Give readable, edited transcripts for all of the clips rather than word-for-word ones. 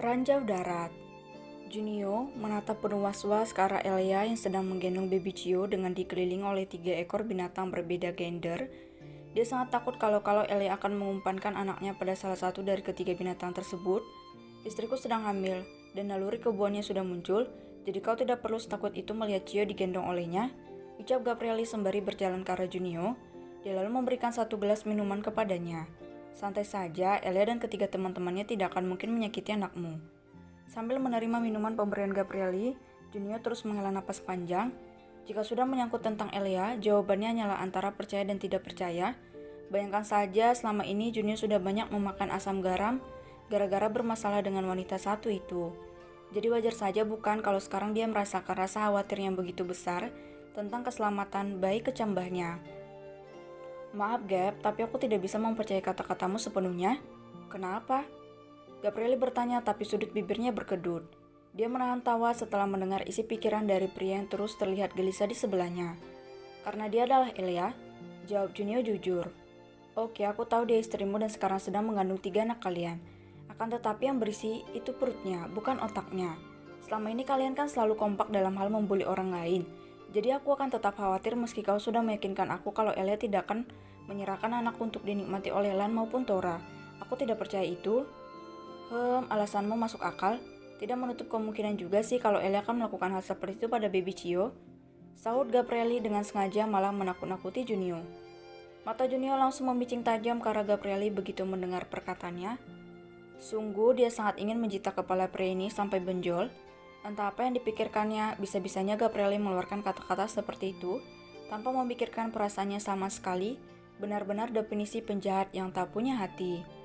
Ranjau darat. Junio menatap penuh was-was ke arah Elia yang sedang menggendong baby Cio dengan dikelilingi oleh 3 ekor binatang berbeda gender. Dia sangat takut kalau Elia akan mengumpankan anaknya pada salah satu dari ketiga binatang tersebut. Istriku sedang hamil dan naluri kebuannya sudah muncul, jadi kau tidak perlu setakut itu melihat Cio digendong olehnya, ucap Gabrieli sembari berjalan ke arah Junio. Dia lalu memberikan 1 gelas minuman kepadanya. Santai saja, Elia dan ketiga teman-temannya tidak akan mungkin menyakiti anakmu. Sambil menerima minuman pemberian Gabrieli, Junio terus menghela napas panjang. Jika sudah menyangkut tentang Elia, jawabannya hanyalah antara percaya dan tidak percaya. Bayangkan saja selama ini Junio sudah banyak memakan asam garam gara-gara bermasalah dengan wanita satu itu. Jadi wajar saja bukan kalau sekarang dia merasakan rasa khawatir yang begitu besar tentang keselamatan bayi kecambahnya. Maaf Gab, tapi aku tidak bisa mempercayai kata-katamu sepenuhnya. Kenapa? Gabrieli bertanya tapi sudut bibirnya berkedut. Dia menahan tawa setelah mendengar isi pikiran dari pria yang terus terlihat gelisah di sebelahnya. Karena dia adalah Elia, jawab Junio jujur. Oke, aku tahu dia istrimu dan sekarang sedang mengandung 3 anak kalian. Akan tetapi yang berisi itu perutnya, bukan otaknya. Selama ini kalian kan selalu kompak dalam hal membuli orang lain. Jadi aku akan tetap khawatir meski kau sudah meyakinkan aku kalau Elia tidak akan menyerahkan anakku untuk dinikmati oleh Lan maupun Tora. Aku tidak percaya itu. Alasanmu masuk akal. Tidak menutup kemungkinan juga sih kalau Elia akan melakukan hal seperti itu pada baby Cio. Sahut Gabrieli dengan sengaja malah menakut-nakuti Junio. Mata Junio langsung memicing tajam ke arah Gabrieli begitu mendengar perkataannya. Sungguh dia sangat ingin menjita kepala pria ini sampai benjol. Entah apa yang dipikirkannya, bisa-bisanya Gabrieli mengeluarkan kata-kata seperti itu tanpa memikirkan perasaannya sama sekali. Benar-benar definisi penjahat yang tak punya hati.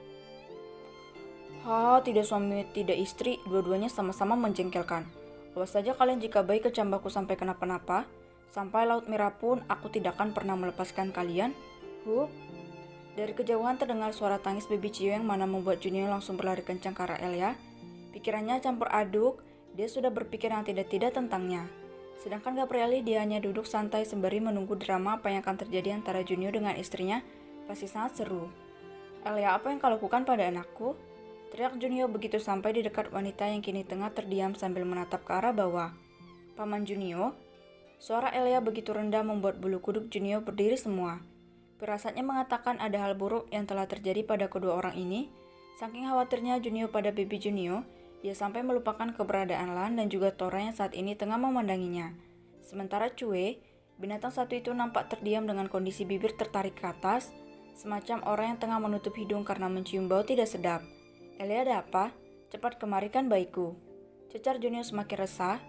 Tidak suami, tidak istri, dua-duanya sama-sama menjengkelkan. Awas saja kalian jika bayi kecambahku sampai kenapa-napa. Sampai laut merah pun aku tidak akan pernah melepaskan kalian. Dari kejauhan terdengar suara tangis baby Cio yang mana membuat Junio langsung berlari kencang ke arah Elia. Pikirannya campur aduk, dia sudah berpikir yang tidak-tidak tentangnya. Sedangkan Gabrieli dia hanya duduk santai sembari menunggu drama apa yang akan terjadi antara Junio dengan istrinya. Pasti sangat seru. Elia, apa yang kau lakukan pada anakku? Teriak Junio begitu sampai di dekat wanita yang kini tengah terdiam sambil menatap ke arah bawah. Paman Junio? Suara Elia begitu rendah membuat bulu kuduk Junio berdiri semua. Firasatnya mengatakan ada hal buruk yang telah terjadi pada kedua orang ini. Saking khawatirnya Junio pada baby Junio, dia sampai melupakan keberadaan Lan dan juga Tora yang saat ini tengah memandanginya. Sementara Cue, binatang satu itu nampak terdiam dengan kondisi bibir tertarik ke atas, semacam orang yang tengah menutup hidung karena mencium bau tidak sedap. Elia, ada apa? Cepat kemarikan bayiku. Cecar Junio semakin resah.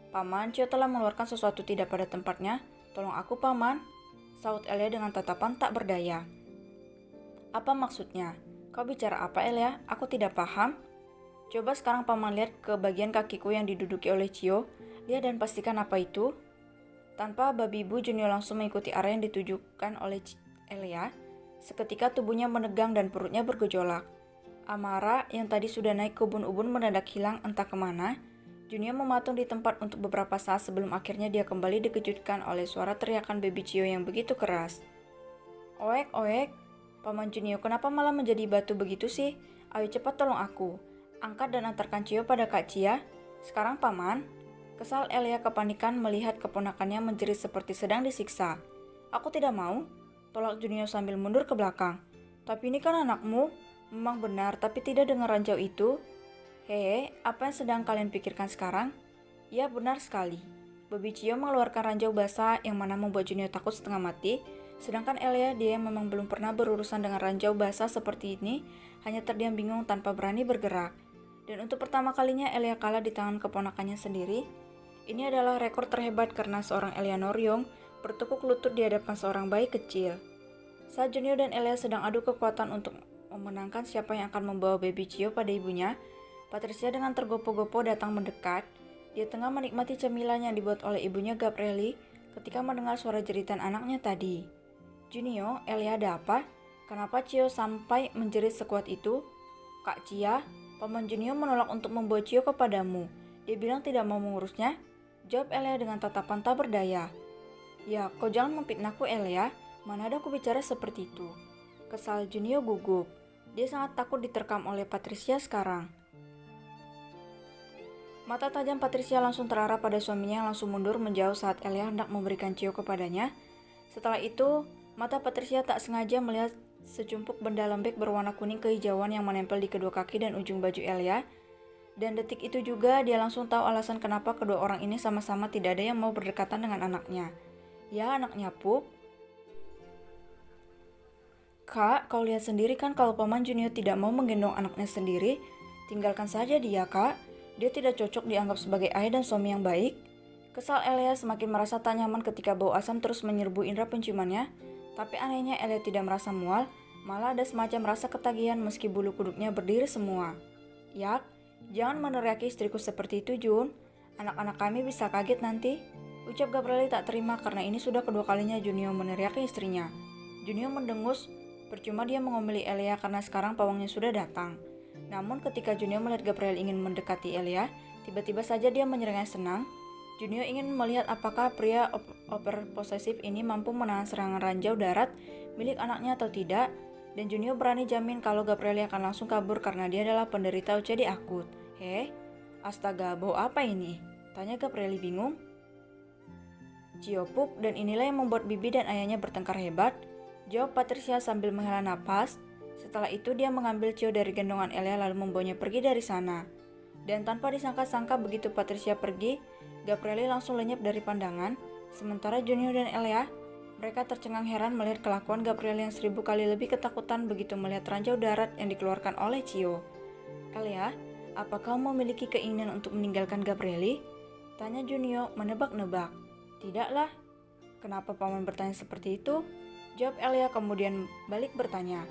Paman, Cio telah mengeluarkan sesuatu tidak pada tempatnya. Tolong aku, Paman. Saut Elia dengan tatapan tak berdaya. Apa maksudnya? Kau bicara apa, Elia? Aku tidak paham. Coba sekarang Paman lihat ke bagian kakiku yang diduduki oleh Cio. Lihat dan pastikan apa itu. Tanpa babi ibu, Junio langsung mengikuti arah yang ditujukan oleh Elia. Seketika tubuhnya menegang dan perutnya bergejolak. Amarah yang tadi sudah naik ke ubun-ubun mendadak hilang entah kemana. Junio mematung di tempat untuk beberapa saat sebelum akhirnya dia kembali dikejutkan oleh suara teriakan baby Cio yang begitu keras. Oek, oek. Paman Junio, kenapa malah menjadi batu begitu sih? Ayo cepat tolong aku. Angkat dan antarkan Cio pada Kak Cia. Sekarang Paman. Kesal Elia kepanikan melihat keponakannya menjerit seperti sedang disiksa. Aku tidak mau. Tolak Junio sambil mundur ke belakang. Tapi ini kan anakmu. Memang benar, tapi tidak dengan ranjau itu. Hehe, apa yang sedang kalian pikirkan sekarang? Ya, benar sekali. Baby Cio mengeluarkan ranjau basah yang mana membuat Junio takut setengah mati. Sedangkan Elia, dia yang memang belum pernah berurusan dengan ranjau basah seperti ini, hanya terdiam bingung tanpa berani bergerak. Dan untuk pertama kalinya Elia kalah di tangan keponakannya sendiri. Ini adalah rekor terhebat karena seorang Eleanor Young bertekuk lutut di hadapan seorang bayi kecil. Saat Junio dan Elia sedang adu kekuatan untuk memenangkan siapa yang akan membawa baby Cio pada ibunya, Patricia dengan tergopoh-gopoh datang mendekat. Dia tengah menikmati cemilan yang dibuat oleh ibunya Gabrieli ketika mendengar suara jeritan anaknya tadi. Junio, Elia, ada apa? Kenapa Cio sampai menjerit sekuat itu? Kak Cia, Paman Junio menolak untuk membawa Cio kepadamu. Dia bilang tidak mau mengurusnya. Jawab Elia dengan tatapan tak berdaya. Ya, kau jangan memfitnahku Elia. Mana ada aku bicara seperti itu. Kesal Junio gugup. Dia sangat takut diterkam oleh Patricia sekarang. Mata tajam Patricia langsung terarah pada suaminya yang langsung mundur menjauh saat Elia hendak memberikan cium kepadanya. Setelah itu, mata Patricia tak sengaja melihat secumpuk benda lembek berwarna kuning kehijauan yang menempel di kedua kaki dan ujung baju Elia. Dan detik itu juga dia langsung tahu alasan kenapa kedua orang ini sama-sama tidak ada yang mau berdekatan dengan anaknya. Ya, anaknya Pup. Kak, kau lihat sendiri kan kalau Paman Junior tidak mau menggendong anaknya sendiri. Tinggalkan saja dia, Kak. Dia tidak cocok dianggap sebagai ayah dan suami yang baik. Kesal Elia semakin merasa tak nyaman ketika bau asam terus menyerbu indera penciumannya. Tapi anehnya Elia tidak merasa mual, malah ada semacam rasa ketagihan meski bulu kuduknya berdiri semua. Yak, jangan meneriaki istriku seperti itu, Jun. Anak-anak kami bisa kaget nanti. Ucap Gabrieli tak terima karena ini sudah kedua kalinya Junior meneriaki istrinya. Junior mendengus, percuma dia mengomeli Elia karena sekarang pawangnya sudah datang. Namun ketika Junior melihat Gabriel ingin mendekati Elia, tiba-tiba saja dia menyeringai senang. Junior ingin melihat apakah pria overposesif ini mampu menahan serangan ranjau darat milik anaknya atau tidak. Dan Junior berani jamin kalau Gabriel akan langsung kabur karena dia adalah penderita OCD akut. Astaga, bau apa ini? Tanya Gabriel bingung. Cio Pup, dan inilah yang membuat Bibi dan ayahnya bertengkar hebat. Jawab Patricia sambil menghela napas. Setelah itu dia mengambil Cio dari gendongan Elia lalu membawanya pergi dari sana. Dan tanpa disangka-sangka begitu Patricia pergi, Gabrieli langsung lenyap dari pandangan. Sementara Junior dan Elia, mereka tercengang heran melihat kelakuan Gabrieli yang 1000 kali lebih ketakutan begitu melihat ranjau darat yang dikeluarkan oleh Cio. Elia, apa kau memiliki keinginan untuk meninggalkan Gabrieli? Tanya Junior menebak-nebak. Tidaklah. Kenapa paman bertanya seperti itu? Jawab Elia kemudian balik bertanya.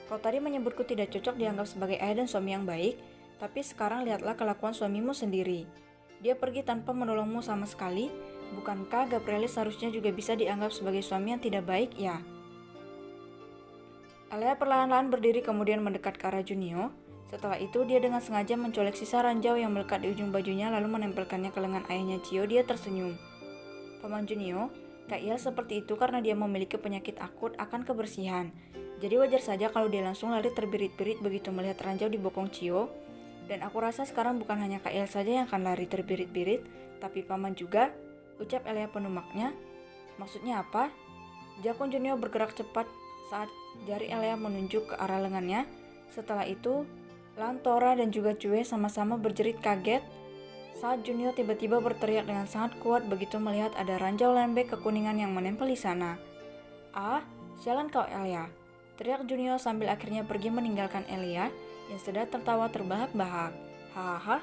Kau tadi menyebutku tidak cocok dianggap sebagai ayah dan suami yang baik, tapi sekarang lihatlah kelakuan suamimu sendiri. Dia pergi tanpa menolongmu sama sekali. Bukankah Gabrieli seharusnya juga bisa dianggap sebagai suami yang tidak baik ya? Elia perlahan-lahan berdiri kemudian mendekat ke arah Junior. Setelah itu dia dengan sengaja mencolek sisa ranjau yang melekat di ujung bajunya lalu menempelkannya ke lengan ayahnya Cio. Dia tersenyum. Paman Junior, Kak Il seperti itu karena dia memiliki penyakit akut akan kebersihan. Jadi wajar saja kalau dia langsung lari terbirit-birit begitu melihat ranjau di bokong Cio. Dan aku rasa sekarang bukan hanya Kak Il saja yang akan lari terbirit-birit, tapi Paman juga, ucap Elia penumaknya. Maksudnya apa? Jakun Junior bergerak cepat saat jari Elia menunjuk ke arah lengannya. Setelah itu, Lantora dan juga Cue sama-sama berjerit kaget saat Junior tiba-tiba berteriak dengan sangat kuat begitu melihat ada ranjau lembek kekuningan yang menempel di sana. Ah, sialan kau Elia! Teriak Junior sambil akhirnya pergi meninggalkan Elia yang sedang tertawa terbahak-bahak. Hahaha,